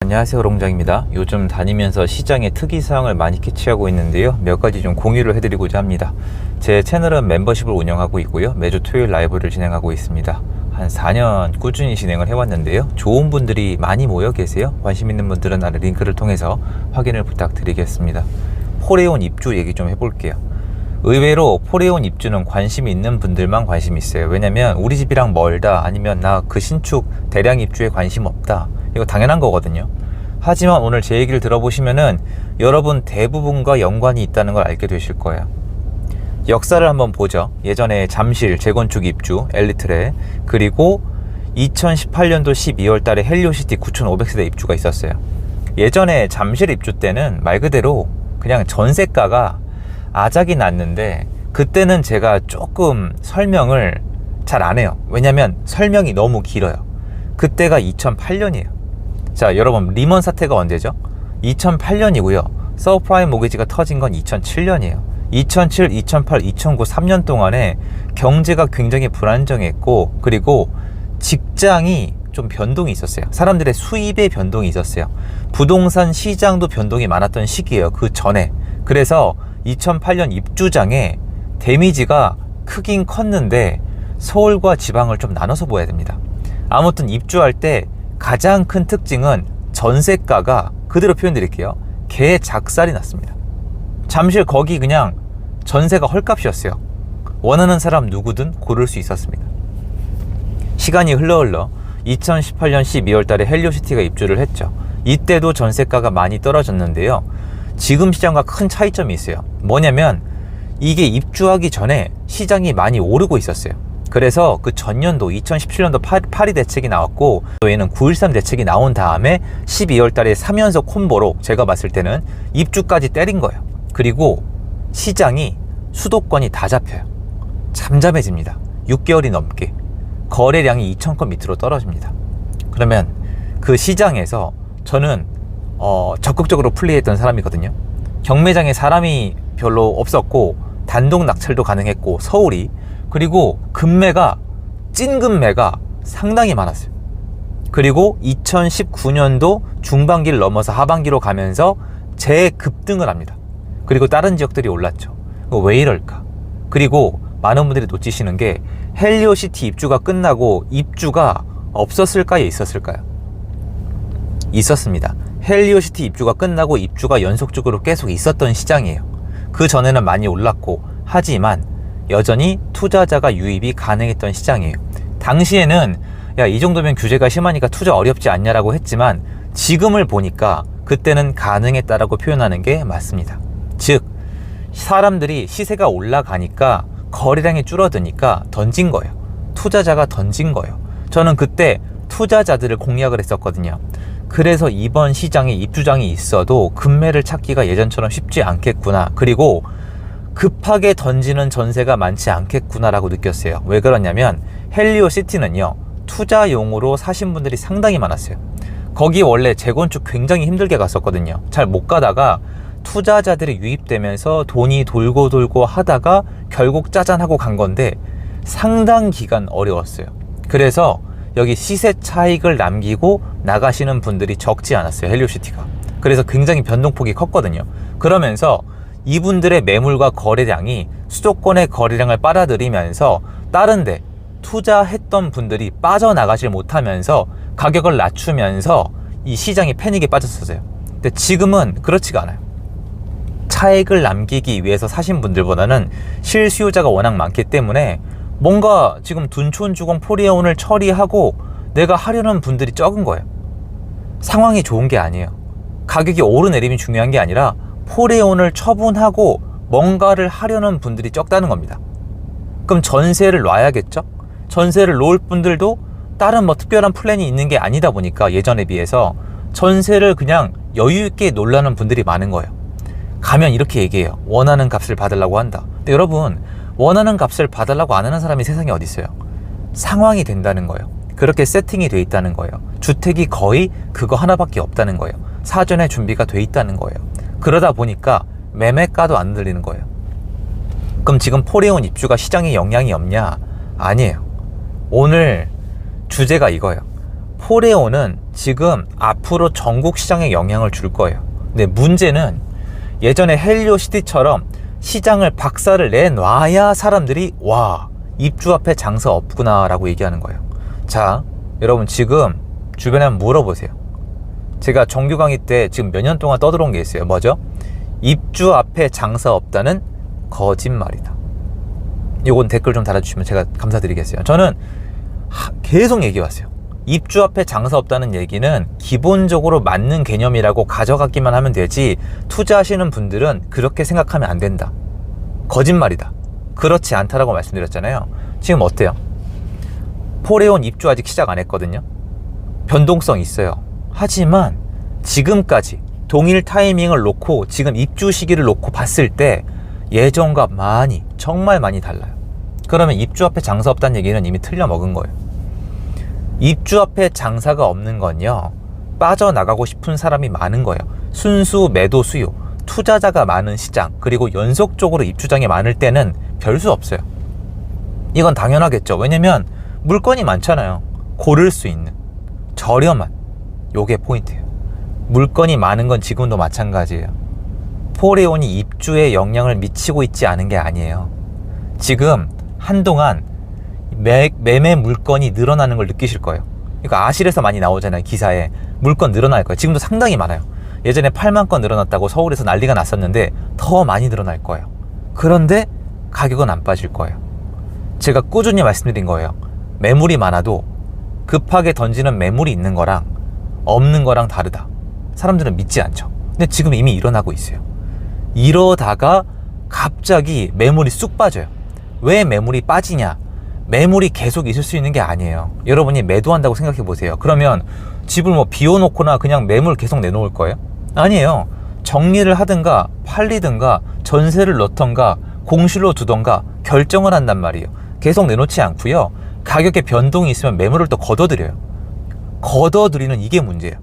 안녕하세요, 롱장입니다. 요즘 다니면서 시장의 특이사항을 많이 캐치하고 있는데요, 몇 가지 좀 공유를 해드리고자 합니다. 제 채널은 멤버십을 운영하고 있고요, 매주 토요일 라이브를 진행하고 있습니다. 한 4년 꾸준히 진행을 해왔는데요, 좋은 분들이 많이 모여 계세요. 관심 있는 분들은 아래 링크를 통해서 확인을 부탁드리겠습니다. 포레온 입주 얘기 좀 해볼게요. 의외로 포레온 입주는 관심이 있는 분들만 관심이 있어요. 왜냐면 우리 집이랑 멀다, 아니면 나 그 신축 대량 입주에 관심 없다, 이거 당연한 거거든요. 하지만 오늘 제 얘기를 들어보시면은 여러분 대부분과 연관이 있다는 걸 알게 되실 거예요. 역사를 한번 보죠. 예전에 잠실 재건축 입주 엘리트레, 그리고 2018년도 12월 달에 헬리오시티 9,500세대 입주가 있었어요. 예전에 잠실 입주 때는 말 그대로 그냥 전세가가 아작이 났는데, 그때는 제가 조금 설명을 잘 안 해요. 왜냐면 설명이 너무 길어요. 그때가 2008년이에요. 자, 여러분, 리먼 사태가 언제죠? 2008년이고요. 서브프라임 모기지가 터진 건 2007년이에요. 2007, 2008, 2009 3년 동안에 경제가 굉장히 불안정했고, 그리고 직장이 좀 변동이 있었어요. 사람들의 수입의 변동이 있었어요. 부동산 시장도 변동이 많았던 시기예요, 그 전에. 그래서 2008년 입주장에 데미지가 크긴 컸는데 서울과 지방을 좀 나눠서 보아야 됩니다. 아무튼 입주할 때 가장 큰 특징은 전세가가, 그대로 표현드릴게요, 개작살이 났습니다. 잠실 거기 그냥 전세가 헐값이었어요. 원하는 사람 누구든 고를 수 있었습니다. 시간이 흘러 2018년 12월 달에 헬리오시티가 입주를 했죠. 이때도 전세가가 많이 떨어졌는데요, 지금 시장과 큰 차이점이 있어요. 뭐냐면 이게 입주하기 전에 시장이 많이 오르고 있었어요. 그래서 그 전년도 2017년도 파리 대책이 나왔고, 또에는 9.13 대책이 나온 다음에 12월 달에 3연속 콤보로 제가 봤을 때는 입주까지 때린 거예요. 그리고 시장이, 수도권이 다 잡혀요. 잠잠해집니다. 6개월이 넘게. 거래량이 2,000건 밑으로 떨어집니다. 그러면 그 시장에서 저는 적극적으로 플레이했던 사람이거든요. 경매장에 사람이 별로 없었고 단독 낙찰도 가능했고, 서울이, 그리고 급매가, 찐 급매가 상당히 많았어요. 그리고 2019년도 중반기를 넘어서 하반기로 가면서 재급등을 합니다. 그리고 다른 지역들이 올랐죠. 왜 이럴까? 그리고 많은 분들이 놓치시는 게, 헬리오시티 입주가 끝나고 입주가 없었을까요, 있었을까요? 있었습니다. 헬리오시티 입주가 끝나고 입주가 연속적으로 계속 있었던 시장이에요. 그 전에는 많이 올랐고, 하지만 여전히 투자자가 유입이 가능했던 시장이에요. 당시에는 야, 이 정도면 규제가 심하니까 투자 어렵지 않냐라고 했지만, 지금을 보니까 그때는 가능했다라고 표현하는 게 맞습니다. 즉, 사람들이 시세가 올라가니까, 거래량이 줄어드니까 던진 거예요. 투자자가 던진 거예요. 저는 그때 투자자들을 공략을 했었거든요. 그래서 이번 시장에 입주장이 있어도 급매를 찾기가 예전처럼 쉽지 않겠구나, 그리고 급하게 던지는 전세가 많지 않겠구나 라고 느꼈어요. 왜 그러냐면 헬리오시티는요, 투자용으로 사신 분들이 상당히 많았어요. 거기 원래 재건축 굉장히 힘들게 갔었거든요. 잘 못 가다가 투자자들이 유입되면서 돈이 돌고 하다가 결국 짜잔하고 간 건데, 상당 기간 어려웠어요. 그래서 여기 시세 차익을 남기고 나가시는 분들이 적지 않았어요, 헬리오시티가. 그래서 굉장히 변동폭이 컸거든요. 그러면서 이분들의 매물과 거래량이 수도권의 거래량을 빨아들이면서 다른 데 투자했던 분들이 빠져나가질 못하면서 가격을 낮추면서 이 시장이 패닉에 빠졌었어요. 근데 지금은 그렇지가 않아요. 차익을 남기기 위해서 사신 분들보다는 실수요자가 워낙 많기 때문에 뭔가 지금 둔촌주공 포레온을 처리하고 내가 하려는 분들이 적은 거예요. 상황이 좋은 게 아니에요. 가격이 오르내림이 중요한 게 아니라 포레온을 처분하고 뭔가를 하려는 분들이 적다는 겁니다. 그럼 전세를 놔야겠죠? 전세를 놓을 분들도 다른 뭐 특별한 플랜이 있는 게 아니다 보니까 예전에 비해서 전세를 그냥 여유 있게 놓으려는 분들이 많은 거예요. 가면 이렇게 얘기해요. 원하는 값을 받으려고 한다. 근데 여러분, 원하는 값을 받으려고 안 하는 사람이 세상에 어디 있어요? 상황이 된다는 거예요. 그렇게 세팅이 돼 있다는 거예요. 주택이 거의 그거 하나밖에 없다는 거예요. 사전에 준비가 돼 있다는 거예요. 그러다 보니까 매매가도 안 들리는 거예요. 그럼 지금 포레온 입주가 시장에 영향이 없냐? 아니에요. 오늘 주제가 이거예요. 포레온은 지금 앞으로 전국 시장에 영향을 줄 거예요. 근데 문제는 예전에 헬리오시티처럼 시장을 박살을 내놔야 사람들이 와, 입주 앞에 장사 없구나 라고 얘기하는 거예요. 자, 여러분 지금 주변에 한번 물어보세요. 제가 정규 강의 때 지금 몇 년 동안 떠들어온 게 있어요. 뭐죠? 입주 앞에 장사 없다는 거짓말이다. 요건 댓글 좀 달아주시면 제가 감사드리겠어요. 저는 계속 얘기해왔어요. 입주 앞에 장사 없다는 얘기는 기본적으로 맞는 개념이라고 가져갔기만 하면 되지, 투자하시는 분들은 그렇게 생각하면 안 된다. 거짓말이다. 그렇지 않다라고 말씀드렸잖아요. 지금 어때요? 포레온 입주 아직 시작 안 했거든요. 변동성 있어요. 하지만 지금까지 동일 타이밍을 놓고 지금 입주 시기를 놓고 봤을 때 예전과 많이, 정말 많이 달라요. 그러면 입주 앞에 장사 없다는 얘기는 이미 틀려 먹은 거예요. 입주 앞에 장사가 없는 건요, 빠져나가고 싶은 사람이 많은 거예요. 순수 매도 수요, 투자자가 많은 시장, 그리고 연속적으로 입주장이 많을 때는 별 수 없어요. 이건 당연하겠죠. 왜냐면 물건이 많잖아요. 고를 수 있는, 저렴한, 요게 포인트예요. 물건이 많은 건 지금도 마찬가지예요. 포레온이 입주에 영향을 미치고 있지 않은 게 아니에요. 지금 한동안 매매 물건이 늘어나는 걸 느끼실 거예요. 그러니까 아실에서 많이 나오잖아요. 기사에 물건 늘어날 거예요. 지금도 상당히 많아요. 예전에 8만 건 늘어났다고 서울에서 난리가 났었는데 더 많이 늘어날 거예요. 그런데 가격은 안 빠질 거예요. 제가 꾸준히 말씀드린 거예요. 매물이 많아도 급하게 던지는 매물이 있는 거랑 없는 거랑 다르다. 사람들은 믿지 않죠. 근데 지금 이미 일어나고 있어요. 이러다가 갑자기 매물이 쑥 빠져요. 왜 매물이 빠지냐? 매물이 계속 있을 수 있는 게 아니에요. 여러분이 매도한다고 생각해 보세요. 그러면 집을 뭐 비워놓거나 그냥 매물 계속 내놓을 거예요? 아니에요. 정리를 하든가 팔리든가 전세를 넣던가 공실로 두던가 결정을 한단 말이에요. 계속 내놓지 않고요. 가격에 변동이 있으면 매물을 또 걷어들여요. 걷어들이는 이게 문제예요.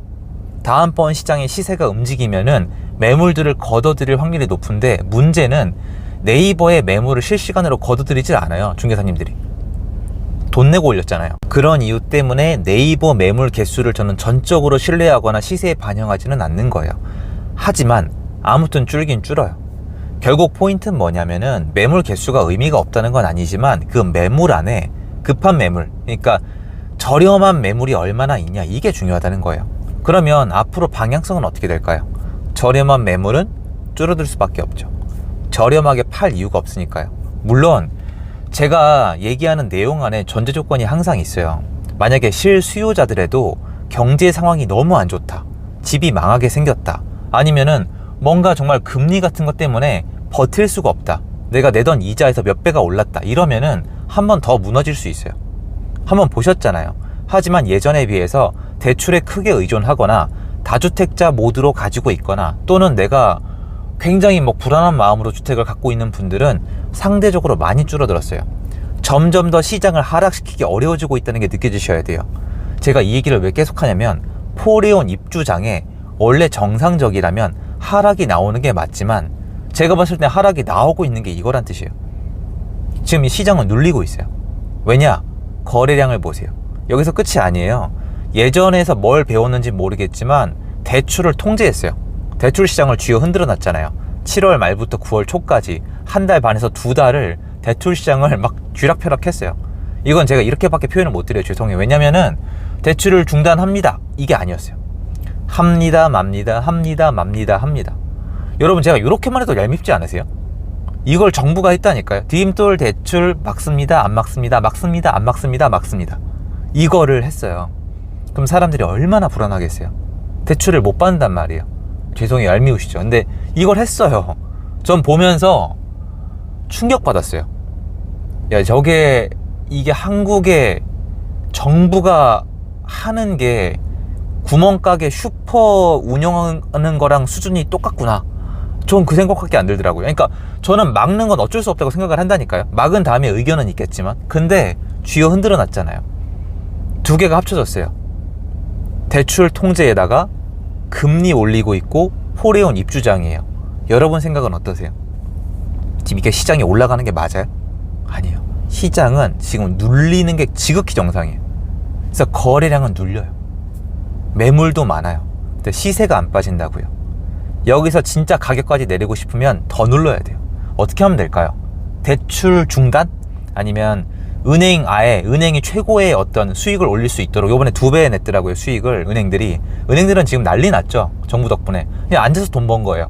다음번 시장의 시세가 움직이면은 매물들을 걷어들일 확률이 높은데, 문제는 네이버에 매물을 실시간으로 걷어들이질 않아요. 중개사님들이 돈 내고 올렸잖아요. 그런 이유 때문에 네이버 매물 개수를 저는 전적으로 신뢰하거나 시세에 반영하지는 않는 거예요. 하지만 아무튼 줄긴 줄어요. 결국 포인트는 뭐냐면은 매물 개수가 의미가 없다는 건 아니지만 그 매물 안에 급한 매물, 그러니까 저렴한 매물이 얼마나 있냐, 이게 중요하다는 거예요. 그러면 앞으로 방향성은 어떻게 될까요? 저렴한 매물은 줄어들 수밖에 없죠. 저렴하게 팔 이유가 없으니까요. 물론 제가 얘기하는 내용 안에 전제 조건이 항상 있어요. 만약에 실수요자들에도 경제 상황이 너무 안 좋다, 집이 망하게 생겼다, 아니면은 뭔가 정말 금리 같은 것 때문에 버틸 수가 없다, 내가 내던 이자에서 몇 배가 올랐다, 이러면은 한 번 더 무너질 수 있어요. 한번 보셨잖아요. 하지만 예전에 비해서 대출에 크게 의존하거나 다주택자 모드로 가지고 있거나 또는 내가 굉장히 불안한 마음으로 주택을 갖고 있는 분들은 상대적으로 많이 줄어들었어요. 점점 더 시장을 하락시키기 어려워지고 있다는 게 느껴지셔야 돼요. 제가 이 얘기를 왜 계속 하냐면, 포레온 입주장에 원래 정상적이라면 하락이 나오는 게 맞지만 제가 봤을 때 하락이 나오고 있는 게 이거란 뜻이에요. 지금 이 시장은 눌리고 있어요. 왜냐? 거래량을 보세요. 여기서 끝이 아니에요. 예전에서 뭘 배웠는지 모르겠지만 대출을 통제했어요. 대출 시장을 쥐어 흔들어 놨잖아요. 7월 말부터 9월 초까지 한 달 반에서 두 달을 대출 시장을 막 쥐락펴락했어요. 이건 제가 이렇게밖에 표현을 못 드려요. 죄송해요. 왜냐면은 대출을 중단합니다, 이게 아니었어요. 합니다, 맙니다, 합니다, 맙니다, 합니다. 여러분, 제가 이렇게만 해도 얄밉지 않으세요? 이걸 정부가 했다니까요. 디딤돌 대출 막습니다, 안 막습니다, 막습니다, 안 막습니다, 막습니다. 이거를 했어요. 그럼 사람들이 얼마나 불안하겠어요? 대출을 못 받는단 말이에요. 죄송해요, 얄미우시죠? 근데 이걸 했어요. 전 보면서 충격받았어요. 야, 이게 한국의 정부가 하는 게 구멍가게 슈퍼 운영하는 거랑 수준이 똑같구나. 전 그 생각밖에 안 들더라고요. 그러니까 저는 막는 건 어쩔 수 없다고 생각을 한다니까요. 막은 다음에 의견은 있겠지만, 근데 쥐어 흔들어 놨잖아요. 두 개가 합쳐졌어요. 대출 통제에다가 금리 올리고 있고 포레온 입주장이에요. 여러분 생각은 어떠세요? 지금 이게 시장이 올라가는 게 맞아요? 아니에요. 시장은 지금 눌리는 게 지극히 정상이에요. 그래서 거래량은 눌려요. 매물도 많아요. 근데 시세가 안 빠진다고요. 여기서 진짜 가격까지 내리고 싶으면 더 눌러야 돼요. 어떻게 하면 될까요? 대출 중단? 아니면 은행이 최고의 어떤 수익을 올릴 수 있도록 요번에 2배 냈더라고요. 수익을 은행들은 지금 난리 났죠. 정부 덕분에 그냥 앉아서 돈 번 거예요.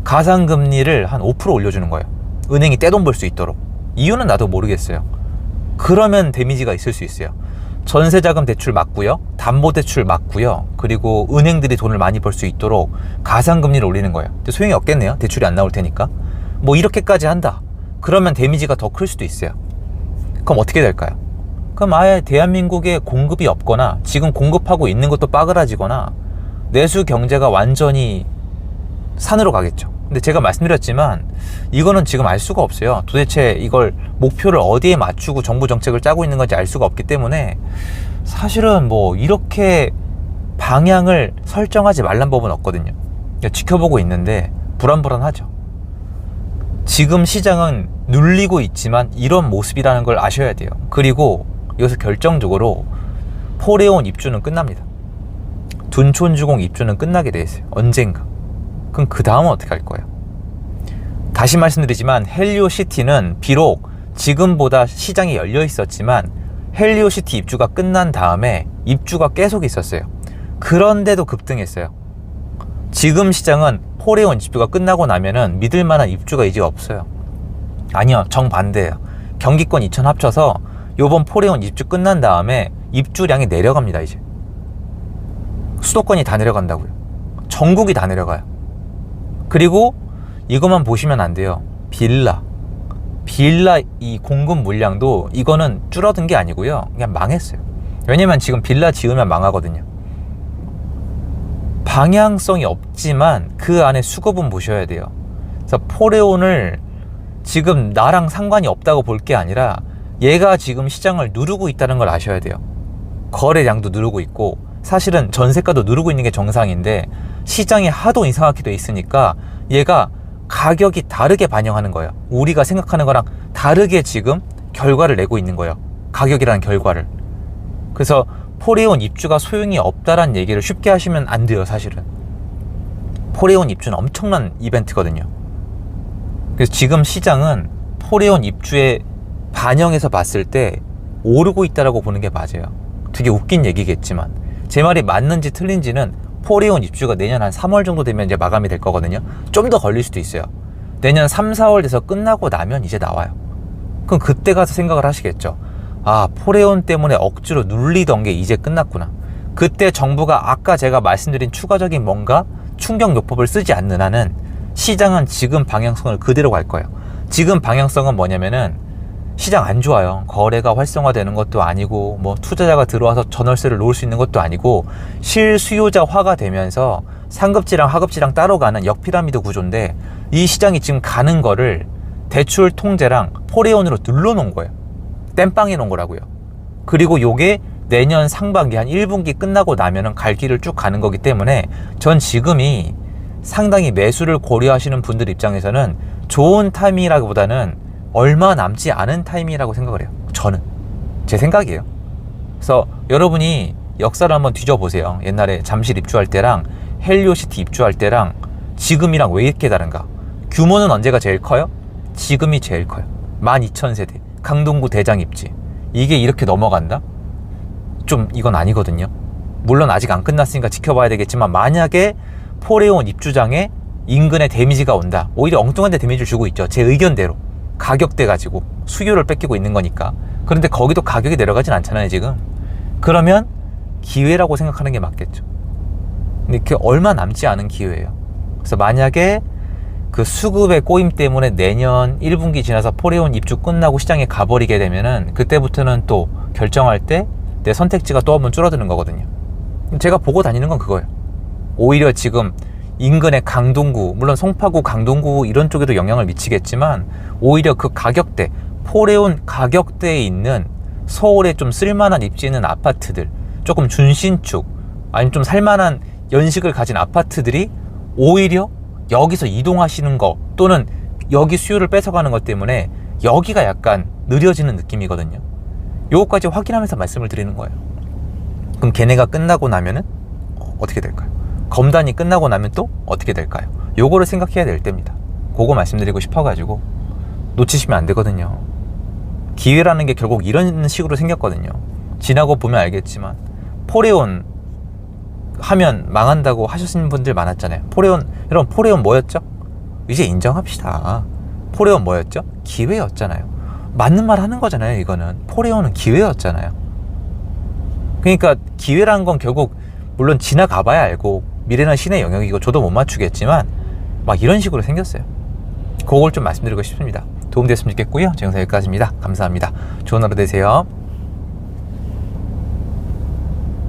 가상금리를 한 5% 올려주는 거예요. 은행이 떼돈 벌 수 있도록. 이유는 나도 모르겠어요. 그러면 데미지가 있을 수 있어요. 전세자금 대출 막고요, 담보대출 막고요, 그리고 은행들이 돈을 많이 벌 수 있도록 가상금리를 올리는 거예요. 근데 소용이 없겠네요. 대출이 안 나올 테니까. 뭐 이렇게까지 한다. 그러면 데미지가 더 클 수도 있어요. 그럼 어떻게 될까요? 그럼 아예 대한민국에 공급이 없거나 지금 공급하고 있는 것도 빠그라지거나 내수 경제가 완전히 산으로 가겠죠. 근데 제가 말씀드렸지만 이거는 지금 알 수가 없어요. 도대체 이걸 목표를 어디에 맞추고 정부 정책을 짜고 있는 건지 알 수가 없기 때문에 사실은 뭐 이렇게 방향을 설정하지 말란 법은 없거든요. 지켜보고 있는데 불안불안하죠. 지금 시장은 눌리고 있지만 이런 모습이라는 걸 아셔야 돼요. 그리고 여기서 결정적으로 포레온 입주는 끝납니다. 둔촌주공 입주는 끝나게 돼 있어요. 언젠가. 그럼 그 다음은 어떻게 할 거예요? 다시 말씀드리지만 헬리오시티는 비록 지금보다 시장이 열려 있었지만 헬리오시티 입주가 끝난 다음에 입주가 계속 있었어요. 그런데도 급등했어요. 지금 시장은 포레온 입주가 끝나고 나면은 믿을 만한 입주가 이제 없어요. 아니요, 정반대예요. 경기권 이천 합쳐서 요번 포레온 입주 끝난 다음에 입주량이 내려갑니다. 이제 수도권이 다 내려간다고요. 전국이 다 내려가요. 그리고 이것만 보시면 안 돼요. 빌라 이 공급 물량도 이거는 줄어든 게 아니고요, 그냥 망했어요. 왜냐면 지금 빌라 지으면 망하거든요. 방향성이 없지만 그 안에 수급은 보셔야 돼요. 그래서 포레온을 지금 나랑 상관이 없다고 볼 게 아니라 얘가 지금 시장을 누르고 있다는 걸 아셔야 돼요. 거래량도 누르고 있고 사실은 전세가도 누르고 있는 게 정상인데 시장이 하도 이상하게 돼 있으니까 얘가 가격이 다르게 반영하는 거예요. 우리가 생각하는 거랑 다르게 지금 결과를 내고 있는 거예요. 가격이라는 결과를. 그래서 포레온 입주가 소용이 없다라는 얘기를 쉽게 하시면 안 돼요. 사실은 포레온 입주는 엄청난 이벤트거든요. 그래서 지금 시장은 포레온 입주에 반영해서 봤을 때 오르고 있다라고 보는 게 맞아요. 되게 웃긴 얘기겠지만 제 말이 맞는지 틀린지는 포레온 입주가 내년 한 3월 정도 되면 이제 마감이 될 거거든요. 좀 더 걸릴 수도 있어요. 내년 3, 4월 돼서 끝나고 나면 이제 나와요. 그럼 그때 가서 생각을 하시겠죠. 아, 포레온 때문에 억지로 눌리던 게 이제 끝났구나. 그때 정부가 아까 제가 말씀드린 추가적인 뭔가 충격요법을 쓰지 않는 한은 시장은 지금 방향성을 그대로 갈 거예요. 지금 방향성은 뭐냐면은 시장 안 좋아요. 거래가 활성화되는 것도 아니고 뭐 투자자가 들어와서 전월세를 놓을 수 있는 것도 아니고 실수요자화가 되면서 상급지랑 하급지랑 따로 가는 역피라미드 구조인데 이 시장이 지금 가는 거를 대출 통제랑 포레온으로 눌러놓은 거예요. 땜빵해 놓은 거라고요. 그리고 요게 내년 상반기 한 1분기 끝나고 나면은 갈 길을 쭉 가는 거기 때문에 전 지금이 상당히 매수를 고려하시는 분들 입장에서는 좋은 타이밍이라기보다는 얼마 남지 않은 타이밍이라고 생각을 해요. 저는 제 생각이에요. 그래서 여러분이 역사를 한번 뒤져보세요. 옛날에 잠실 입주할 때랑 헬리오시티 입주할 때랑 지금이랑 왜 이렇게 다른가? 규모는 언제가 제일 커요? 지금이 제일 커요. 12,000세대 강동구 대장 입지. 이게 이렇게 넘어간다? 좀 이건 아니거든요. 물론 아직 안 끝났으니까 지켜봐야 되겠지만 만약에 포레온 입주장에 인근에 데미지가 온다, 오히려 엉뚱한 데 데미지를 주고 있죠. 제 의견대로 가격대 가지고 수요를 뺏기고 있는 거니까. 그런데 거기도 가격이 내려가진 않잖아요 지금. 그러면 기회라고 생각하는 게 맞겠죠. 근데 그게 얼마 남지 않은 기회예요. 그래서 만약에 그 수급의 꼬임 때문에 내년 1분기 지나서 포레온 입주 끝나고 시장에 가버리게 되면은 그때부터는 또 결정할 때 내 선택지가 또 한번 줄어드는 거거든요. 제가 보고 다니는 건 그거예요. 오히려 지금 인근의 강동구, 물론 송파구, 강동구 이런 쪽에도 영향을 미치겠지만 오히려 그 가격대, 포레온 가격대에 있는 서울에 좀 쓸만한 입지 있는 아파트들, 조금 준신축 아니면 좀 살만한 연식을 가진 아파트들이 오히려 여기서 이동하시는 거 또는 여기 수요를 뺏어가는 것 때문에 여기가 약간 느려지는 느낌이거든요. 요거까지 확인하면서 말씀을 드리는 거예요. 그럼 걔네가 끝나고 나면은 어떻게 될까요? 검단이 끝나고 나면 또 어떻게 될까요? 요거를 생각해야 될 때입니다. 그거 말씀드리고 싶어가지고 놓치시면 안 되거든요. 기회라는 게 결국 이런 식으로 생겼거든요. 지나고 보면 알겠지만 포레온 하면 망한다고 하시는 분들 많았잖아요. 포레온, 여러분 포레온 뭐였죠? 이제 인정합시다. 포레온 뭐였죠? 기회였잖아요. 맞는 말 하는 거잖아요. 이거는 포레온은 기회였잖아요. 그러니까 기회라는 건 결국 물론 지나가 봐야 알고 미래는 신의 영역이고 저도 못 맞추겠지만 막 이런 식으로 생겼어요. 그걸 좀 말씀드리고 싶습니다. 도움됐으면 좋겠고요. 제 영상 여기까지입니다. 감사합니다. 좋은 하루 되세요.